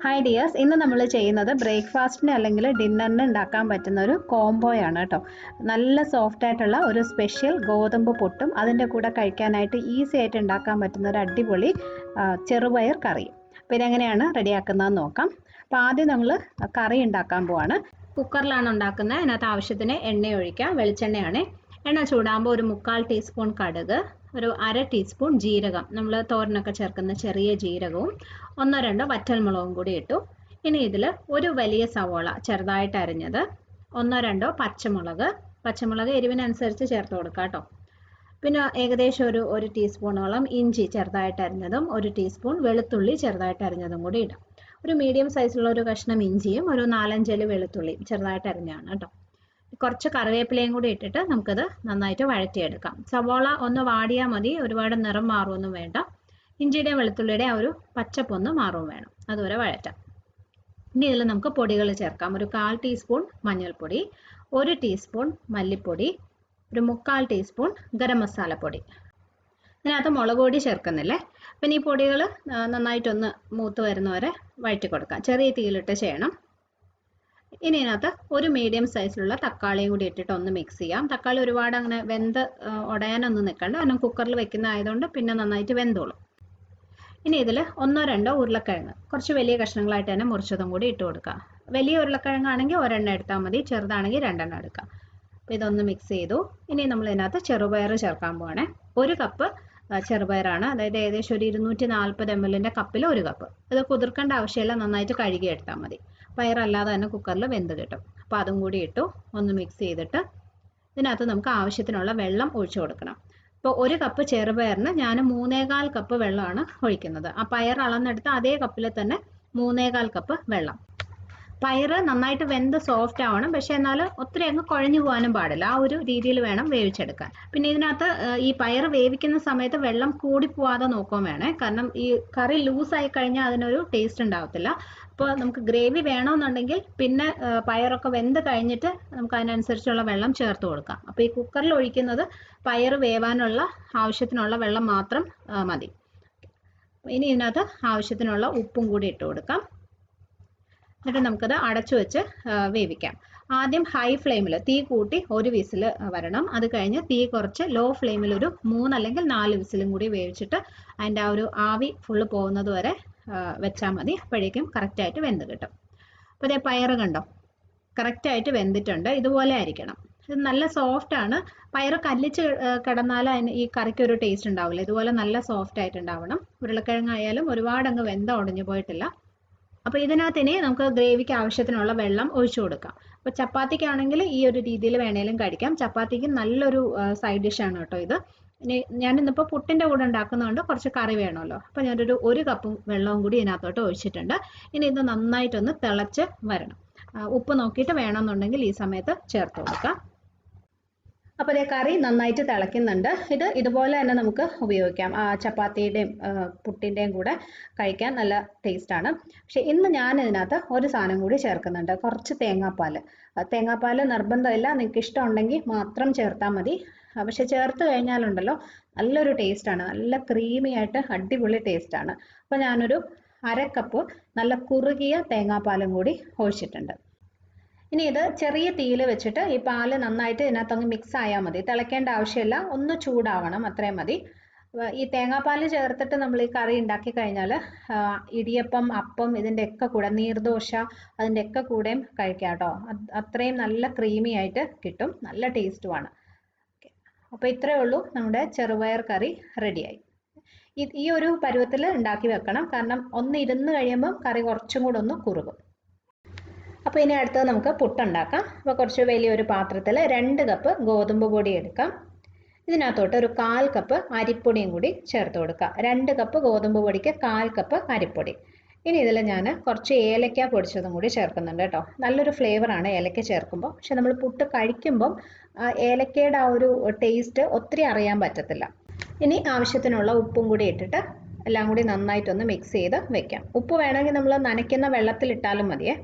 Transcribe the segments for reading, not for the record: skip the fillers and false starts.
Hi dears, ഇന്ന് നമ്മൾ ചെയ്യുന്നത് ബ്രേക്ക്ഫാസ്റ്റിന് അല്ലെങ്കിൽ ഡിന്നറിന് ഉണ്ടാക്കാൻ പറ്റുന്ന ഒരു കോംബോയാണ് കേട്ടോ. നല്ല സോഫ്റ്റ് ആയിട്ടുള്ള ഒരു സ്പെഷ്യൽ ഗോതമ്പ് പുട്ടും അതിൻ്റെ കൂടെ കഴിക്കാനായിട്ട് ഈസി ആയിട്ട് ഉണ്ടാക്കാൻ പറ്റുന്ന ഒരു അടിപൊളി ചെറുപയർ കറിയും. അപ്പോൾ ഇതെങ്ങനെയാണ് റെഡിയാക്കുന്നതെന്ന് നോക്കാം. അപ്പോൾ ആദ്യം നമ്മൾ കറി ഉണ്ടാക്കാൻ പോവാണ്. കുക്കറിലാണ് ഉണ്ടാക്കുന്നത്. അതിനകത്ത് ആവശ്യത്തിന് എണ്ണ ഒഴിക്കാം. വെളിച്ചെണ്ണയാണ്. എണ്ണ ചൂടാകുമ്പോൾ ഒരു 1/4 ടീസ്പൂൺ കടുക്, ഒരു 1/2 ടീസ്പൂൺ ജീരകം, നമ്മൾ തോരനൊക്കെ ചേർക്കുന്ന ചെറിയ ജീരകവും 1-2 വറ്റൽമുളകും കൂടി ഇട്ടു. ഇനി ഇതിൽ ഒരു വലിയ സവോള ചെറുതായിട്ട് അരിഞ്ഞത്, 1-2 പച്ചമുളക് എരിവിനനുസരിച്ച് ചേർത്ത് കൊടുക്കാം കേട്ടോ. പിന്നെ ഏകദേശം ഒരു ടീസ്പൂണോളം ഇഞ്ചി ചെറുതായിട്ട് അരിഞ്ഞതും, 1 ടീസ്പൂൺ വെളുത്തുള്ളി ചെറുതായിട്ട് അരിഞ്ഞതും കൂടി ഇടാം. ഒരു മീഡിയം സൈസുള്ള ഒരു കഷ്ണം ഇഞ്ചിയും ഒരു 4-5 അല്ലി വെളുത്തുള്ളിയും ചെറുതായിട്ട് അരിഞ്ഞാണ് കേട്ടോ. കുറച്ച് കറിവേപ്പിലയും കൂടി ഇട്ടിട്ട് നമുക്കത് നന്നായിട്ട് വഴറ്റിയെടുക്കാം. സവോള ഒന്ന് വാടിയാൽ മതി, ഒരുപാട് നിറം മാറുമൊന്നും വേണ്ട. ഇഞ്ചിയുടെയും വെളുത്തുള്ളിയുടെ ആ ഒരു പച്ചപ്പൊന്ന് മാറും വേണം, അതുവരെ വഴറ്റാം. ഇനി ഇതിൽ നമുക്ക് പൊടികൾ ചേർക്കാം. ഒരു 1/4 ടീസ്പൂൺ മഞ്ഞൾപ്പൊടി, 1 ടീസ്പൂൺ മല്ലിപ്പൊടി, ഒരു 1/4 ടീസ്പൂൺ ഗരം മസാലപ്പൊടി. ഇതിനകത്ത് മുളക് പൊടി ചേർക്കുന്നില്ലേ. പിന്നെ ഈ പൊടികൾ നന്നായിട്ടൊന്ന് മൂത്ത് വരുന്നവരെ വഴറ്റി കൊടുക്കാം. ചെറിയ തീയിലിട്ട് ചെയ്യണം. ഇനി ഇതിനകത്ത് ഒരു മീഡിയം സൈസിലുള്ള തക്കാളിയും കൂടി ഇട്ടിട്ട് ഒന്ന് മിക്സ് ചെയ്യാം. തക്കാളി ഒരുപാട് അങ്ങനെ വെന്ത് ഉടയാനൊന്നും നിൽക്കണ്ട, കാരണം കുക്കറിൽ വെക്കുന്ന ആയതുകൊണ്ട് പിന്നെ നന്നായിട്ട് വെന്തോളും. ഇനി ഇതിൽ 1-2 ഉരുളക്കിഴങ്ങ് കുറച്ച് വലിയ കഷ്ണങ്ങളായിട്ട് തന്നെ മുറിച്ചതും കൂടി ഇട്ട് കൊടുക്കുക. വലിയ ഉരുളക്കിഴങ്ങാണെങ്കിൽ 1 എടുത്താൽ മതി, ചെറുതാണെങ്കിൽ 2 എടുക്കാം. അപ്പോൾ ഇതൊന്ന് മിക്സ് ചെയ്തു. ഇനി നമ്മൾ ഇതിനകത്ത് ചെറുപയർ ചേർക്കാൻ പോവാണേ. 1 കപ്പ് ചെറുപയറാണ്, അതായത് ഏകദേശം ഒരു 240 ml കപ്പിൽ 1 കപ്പ്. ഇത് കുതിർക്കേണ്ട ആവശ്യമില്ല, നന്നായിട്ട് കഴുകി എടുത്താൽ മതി. പയറല്ലാതെ തന്നെ കുക്കറിൽ വെന്ത് കിട്ടും. അപ്പോൾ അതും കൂടി ഇട്ടു, ഒന്ന് മിക്സ് ചെയ്തിട്ട് ഇതിനകത്ത് നമുക്ക് ആവശ്യത്തിനുള്ള വെള്ളം ഒഴിച്ചു കൊടുക്കണം. ഇപ്പോൾ 1 കപ്പ് ചെറുപയറിന് ഞാൻ 3.25 കപ്പ് വെള്ളമാണ് ഒഴിക്കുന്നത്. ആ പയർ അളന്നെടുത്ത് അതേ കപ്പിൽ തന്നെ 3.25 കപ്പ് വെള്ളം. പയറ് നന്നായിട്ട് വെന്ത് സോഫ്റ്റ് ആവണം, പക്ഷെ എന്നാൽ ഒത്തിരി അങ്ങ് കുഴഞ്ഞു പോകാനും പാടില്ല. ആ ഒരു രീതിയിൽ വേണം വേവിച്ചെടുക്കാൻ. പിന്നെ ഇതിനകത്ത് ഈ പയർ വേവിക്കുന്ന സമയത്ത് വെള്ളം കൂടിപ്പോവാതെ നോക്കാൻ വേണേ, കാരണം ഈ കറി ലൂസായി കഴിഞ്ഞാൽ അതിനൊരു ടേസ്റ്റ് ഉണ്ടാവത്തില്ല. അപ്പോൾ നമുക്ക് ഗ്രേവി വേണമെന്നുണ്ടെങ്കിൽ പിന്നെ പയറൊക്കെ വെന്ത് കഴിഞ്ഞിട്ട് നമുക്ക് അതിനനുസരിച്ചുള്ള വെള്ളം ചേർത്ത് കൊടുക്കാം. അപ്പോൾ ഈ കുക്കറിൽ ഒഴിക്കുന്നത് പയർ വേവാനുള്ള ആവശ്യത്തിനുള്ള വെള്ളം മാത്രം മതി. ഇനി ഇതിനകത്ത് ആവശ്യത്തിനുള്ള ഉപ്പും കൂടി ഇട്ട് കൊടുക്കാം. എന്നിട്ട് നമുക്കത് അടച്ചു വെച്ച് വേവിക്കാം. ആദ്യം ഹൈ ഫ്ലെയിമിൽ തീ കൂട്ടി 1 വിസിൽ വരണം. അത് കഴിഞ്ഞ് തീ കുറച്ച് ലോ ഫ്ലെയിമിൽ ഒരു 3 അല്ലെങ്കിൽ 4 വിസിലും കൂടി വേവിച്ചിട്ട് അതിൻ്റെ ആ ഒരു ആവി ഫുള്ള് പോകുന്നത് വരെ വെച്ചാൽ മതി. അപ്പോഴേക്കും കറക്റ്റായിട്ട് വെന്ത് കിട്ടും. അപ്പോൾ ഇതേ പയറ് കണ്ടോ, കറക്റ്റായിട്ട് വെന്തിട്ടുണ്ട്. ഇതുപോലെ ആയിരിക്കണം. ഇത് നല്ല സോഫ്റ്റ് ആണ്. പയറ് കല്ലിച്ച് കിടന്നാൽ അതിന് ഈ കറിക്ക് ഒരു ടേസ്റ്റ് ഉണ്ടാവില്ല. ഇതുപോലെ നല്ല സോഫ്റ്റ് ആയിട്ടുണ്ടാവണം. ഉരുളക്കിഴങ്ങായാലും ഒരുപാട് അങ്ങ് വെന്ത ഉടഞ്ഞു പോയിട്ടില്ല. അപ്പോൾ ഇതിനകത്ത് ഇനി നമുക്ക് ഗ്രേവിക്ക് ആവശ്യത്തിനുള്ള വെള്ളം ഒഴിച്ചു കൊടുക്കാം. അപ്പോൾ ചപ്പാത്തിക്കാണെങ്കിൽ ഈ ഒരു രീതിയിൽ വേണേലും കഴിക്കാം. ചപ്പാത്തിക്ക് നല്ലൊരു സൈഡ് ഡിഷാണ് കേട്ടോ ഇത്. ഇനി ഞാനിന്നിപ്പോൾ പുട്ടിൻ്റെ കൂടെ ഉണ്ടാക്കുന്നതുകൊണ്ട് കുറച്ച് കറി വേണമല്ലോ. അപ്പോൾ ഞാനൊരു 1 കപ്പ് വെള്ളവും കൂടി ഇതിനകത്തോട്ട് ഒഴിച്ചിട്ടുണ്ട്. ഇനി ഇത് നന്നായിട്ടൊന്ന് തിളച്ച് വരണം. ഉപ്പ് നോക്കിയിട്ട് വേണമെന്നുണ്ടെങ്കിൽ ഈ സമയത്ത് ചേർത്ത് കൊടുക്കാം. അപ്പോൾ ഈ കറി നന്നായിട്ട് തിളയ്ക്കുന്നുണ്ട്. ഇതുപോലെ തന്നെ നമുക്ക് ഉപയോഗിക്കാം. ചപ്പാത്തിയുടെയും പുട്ടിൻ്റെയും കൂടെ കഴിക്കാൻ നല്ല ടേസ്റ്റാണ്. പക്ഷേ ഇന്ന് ഞാൻ ഇതിനകത്ത് ഒരു സാധനം കൂടി ചേർക്കുന്നുണ്ട്, കുറച്ച് തേങ്ങാപ്പാൽ. തേങ്ങാപ്പാൽ നിർബന്ധമില്ല, നിങ്ങൾക്ക് ഇഷ്ടമുണ്ടെങ്കിൽ മാത്രം ചേർത്താൽ മതി. പക്ഷെ ചേർത്ത് കഴിഞ്ഞാലുണ്ടല്ലോ നല്ലൊരു ടേസ്റ്റാണ്, നല്ല ക്രീമി ആയിട്ട് അടിപൊളി ടേസ്റ്റാണ്. അപ്പോൾ ഞാനൊരു 1/2 കപ്പ് നല്ല കുറുകിയ തേങ്ങാപ്പാലും കൂടി ഒഴിച്ചിട്ടുണ്ട്. ഇനി ഇത് ചെറിയ തീയിൽ വെച്ചിട്ട് ഈ പാല് നന്നായിട്ട് ഇതിനകത്തങ്ങ് മിക്സ് ആയാൽ മതി. തിളയ്ക്കേണ്ട ആവശ്യമില്ല, ഒന്ന് ചൂടാവണം, അത്രയും മതി. ഈ തേങ്ങാപ്പാൽ ചേർത്തിട്ട് നമ്മൾ ഈ കറി ഉണ്ടാക്കി കഴിഞ്ഞാൽ ഇടിയപ്പം, അപ്പം, ഇതിൻ്റെയൊക്കെ കൂടെ, നീർദോശ, അതിൻ്റെയൊക്കെ കൂടെയും കഴിക്കാം കേട്ടോ. അത്രയും നല്ല ക്രീമി ആയിട്ട് കിട്ടും, നല്ല ടേസ്റ്റുമാണ്. അപ്പോൾ ഇത്രയേ ഉള്ളൂ, നമ്മുടെ ചെറുപയർ കറി റെഡിയായി. ഈ ഒരു പരുവത്തിൽ ഉണ്ടാക്കി വെക്കണം, കാരണം ഒന്ന് ഇരുന്ന് കഴിയുമ്പം കറി കുറച്ചും കൂടെ ഒന്ന് കുറുകും. അപ്പോൾ ഇനി അടുത്തത് നമുക്ക് പുട്ടുണ്ടാക്കാം. അപ്പോൾ കുറച്ച് വലിയൊരു പാത്രത്തിൽ 2 കപ്പ് ഗോതമ്പ് പൊടി എടുക്കാം. ഇതിനകത്തോട്ട് ഒരു 1/4 കപ്പ് അരിപ്പൊടിയും കൂടി ചേർത്ത് കൊടുക്കുക. 2 കപ്പ് ഗോതമ്പ് പൊടിക്ക് 1/4 കപ്പ് അരിപ്പൊടി. ഇനി ഇതിൽ ഞാൻ കുറച്ച് ഏലക്ക പൊടിച്ചതും കൂടി ചേർക്കുന്നുണ്ട് കേട്ടോ. നല്ലൊരു ഫ്ലേവറാണ് ഏലക്ക ചേർക്കുമ്പോൾ. പക്ഷെ നമ്മൾ പുട്ട് കഴിക്കുമ്പം ഏലക്കയുടെ ആ ഒരു ടേസ്റ്റ് ഒത്തിരി അറിയാൻ പറ്റത്തില്ല. ഇനി ആവശ്യത്തിനുള്ള ഉപ്പും കൂടി ഇട്ടിട്ട് എല്ലാം കൂടി നന്നായിട്ടൊന്ന് മിക്സ് ചെയ്ത് വെക്കാം. ഉപ്പ് വേണമെങ്കിൽ നമ്മൾ നനയ്ക്കുന്ന വെള്ളത്തിലിട്ടാലും മതിയേ.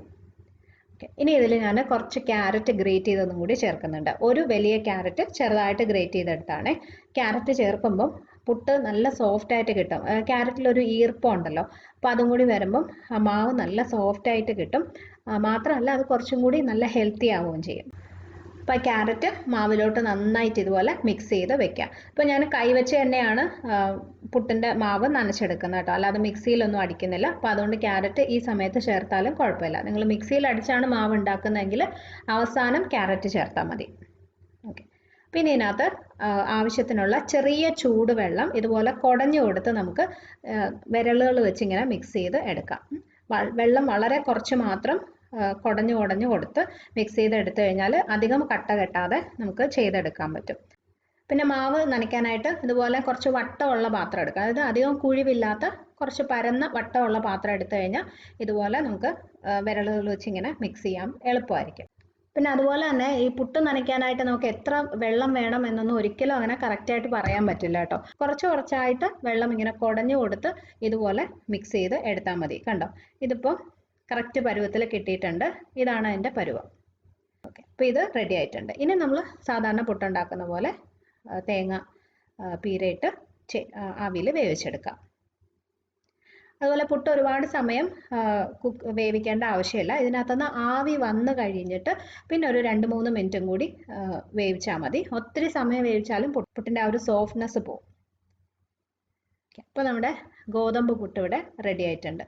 ഇനി ഇതിൽ ഞാൻ കുറച്ച് ക്യാരറ്റ് ഗ്രേറ്റ് ചെയ്തതും കൂടി ചേർക്കുന്നുണ്ട്. ഒരു വലിയ ക്യാരറ്റ് ചെറുതായിട്ട് ഗ്രേറ്റ് ചെയ്തെടുത്താണ്. ക്യാരറ്റ് ചേർക്കുമ്പം പുട്ട് നല്ല സോഫ്റ്റ് ആയിട്ട് കിട്ടും. ക്യാരറ്റിലൊരു ഈർപ്പം ഉണ്ടല്ലോ, അപ്പോൾ അതും കൂടി വരുമ്പം ആ മാവ് നല്ല സോഫ്റ്റ് ആയിട്ട് കിട്ടും. മാത്രമല്ല അത് കുറച്ചും കൂടി നല്ല ഹെൽത്തി ആവുകയും ചെയ്യും. അപ്പോൾ ക്യാരറ്റ് മാവിലോട്ട് നന്നായിട്ട് ഇതുപോലെ മിക്സ് ചെയ്ത് വെക്കാം. ഇപ്പോൾ ഞാൻ കൈവച്ച് തന്നെയാണ് പുട്ടിൻ്റെ മാവ് നനച്ചെടുക്കുന്നത് കേട്ടോ, അല്ലാതെ മിക്സിയിലൊന്നും അടിക്കുന്നില്ല. അപ്പോൾ അതുകൊണ്ട് ക്യാരറ്റ് ഈ സമയത്ത് ചേർത്താലും കുഴപ്പമില്ല. നിങ്ങൾ മിക്സിയിൽ അടിച്ചാണ് മാവ് ഉണ്ടാക്കുന്നതെങ്കിൽ അവസാനം ക്യാരറ്റ് ചേർത്താൽ മതി. ഓക്കെ. പിന്നെ ഇതിനകത്ത് ആവശ്യത്തിനുള്ള ചെറിയ ചൂടുവെള്ളം ഇതുപോലെ കുടഞ്ഞു കൊടുത്ത് നമുക്ക് വിരലുകൾ വെച്ച് ഇങ്ങനെ മിക്സ് ചെയ്ത് എടുക്കാം. വെള്ളം വളരെ കുറച്ച് മാത്രം കുടഞ്ഞു കൊടുത്ത് മിക്സ് ചെയ്തെടുത്തു കഴിഞ്ഞാൽ അധികം കട്ട കെട്ടാതെ നമുക്ക് ചെയ്തെടുക്കാൻ പറ്റും. പിന്നെ മാവ് നനയ്ക്കാനായിട്ട് ഇതുപോലെ കുറച്ച് വട്ടമുള്ള പാത്രം എടുക്കുക. അതായത് അധികം കുഴിവില്ലാത്ത കുറച്ച് പരന്ന വട്ടമുള്ള പാത്രം എടുത്തു കഴിഞ്ഞാൽ ഇതുപോലെ നമുക്ക് വിരലുകൾ വെച്ച് ഇങ്ങനെ മിക്സ് ചെയ്യാൻ എളുപ്പമായിരിക്കും. പിന്നെ അതുപോലെ തന്നെ ഈ പുട്ട് നനയ്ക്കാനായിട്ട് നമുക്ക് എത്ര വെള്ളം വേണം എന്നൊന്നും ഒരിക്കലും അങ്ങനെ കറക്റ്റായിട്ട് പറയാൻ പറ്റില്ല കേട്ടോ. കുറച്ചായിട്ട് വെള്ളം ഇങ്ങനെ കുടഞ്ഞു കൊടുത്ത് ഇതുപോലെ മിക്സ് ചെയ്ത് എടുത്താൽ മതി. കണ്ടോ, ഇതിപ്പോൾ കറക്റ്റ് പരുവത്തിൽ കിട്ടിയിട്ടുണ്ട്. ഇതാണ് അതിൻ്റെ പരുവം. ഓക്കെ, അപ്പോൾ ഇത് റെഡി ആയിട്ടുണ്ട്. ഇനി നമ്മൾ സാധാരണ പുട്ടുണ്ടാക്കുന്ന പോലെ തേങ്ങ പീരയിട്ട് ആവിയിൽ വേവിച്ചെടുക്കാം. അതുപോലെ പുട്ട് ഒരുപാട് സമയം വേവിക്കേണ്ട ആവശ്യമില്ല. ഇതിനകത്തുനിന്ന് ആവി വന്നു കഴിഞ്ഞിട്ട് പിന്നെ ഒരു 2-3 മിനിറ്റും കൂടി വേവിച്ചാൽ മതി. ഒത്തിരി സമയം വേവിച്ചാലും പുട്ടിൻ്റെ ആ ഒരു സോഫ്റ്റ്നെസ് പോകും. അപ്പോൾ നമ്മുടെ ഗോതമ്പ് പുട്ട് ഇവിടെ റെഡി ആയിട്ടുണ്ട്.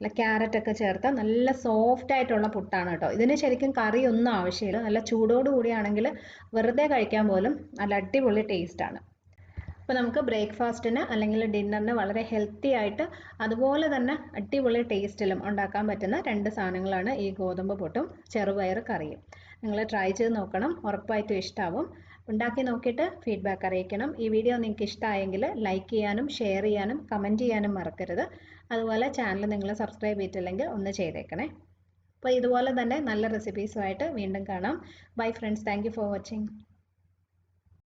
നല്ല ക്യാരറ്റൊക്കെ ചേർത്ത് നല്ല സോഫ്റ്റ് ആയിട്ടുള്ള പുട്ടാണ് കേട്ടോ. ഇതിന് ശരിക്കും കറിയൊന്നും ആവശ്യമില്ല. നല്ല ചൂടോട് കൂടിയാണെങ്കിൽ വെറുതെ കഴിക്കാൻ പോലും നല്ല അടിപൊളി ടേസ്റ്റാണ്. അപ്പോൾ നമുക്ക് ബ്രേക്ക്ഫാസ്റ്റിന് അല്ലെങ്കിൽ ഡിന്നറിന് വളരെ ഹെൽത്തി ആയിട്ട് അതുപോലെ തന്നെ അടിപൊളി ടേസ്റ്റിലും ഉണ്ടാക്കാൻ പറ്റുന്ന 2 സാധനങ്ങളാണ് ഈ ഗോതമ്പ് പുട്ടും ചെറുപയർ കറിയും. നിങ്ങൾ ട്രൈ ചെയ്ത് നോക്കണം, ഉറപ്പായിട്ടും ഇഷ്ടമാവും. ഉണ്ടാക്കി നോക്കിയിട്ട് ഫീഡ്ബാക്ക് അറിയിക്കണം. ഈ വീഡിയോ നിങ്ങൾക്ക് ഇഷ്ടമായെങ്കിൽ ലൈക്ക് ചെയ്യാനും ഷെയർ ചെയ്യാനും കമൻറ്റ് ചെയ്യാനും മറക്കരുത്. അതുപോലെ ചാനൽ നിങ്ങൾ സബ്സ്ക്രൈബ് ചെയ്തിട്ടില്ലെങ്കിൽ ഒന്ന് ചെയ്തേക്കണേ. അപ്പോൾ ഇതുപോലെ തന്നെ നല്ല റെസിപ്പീസുമായിട്ട് വീണ്ടും കാണാം. Bye friends, thank you for watching.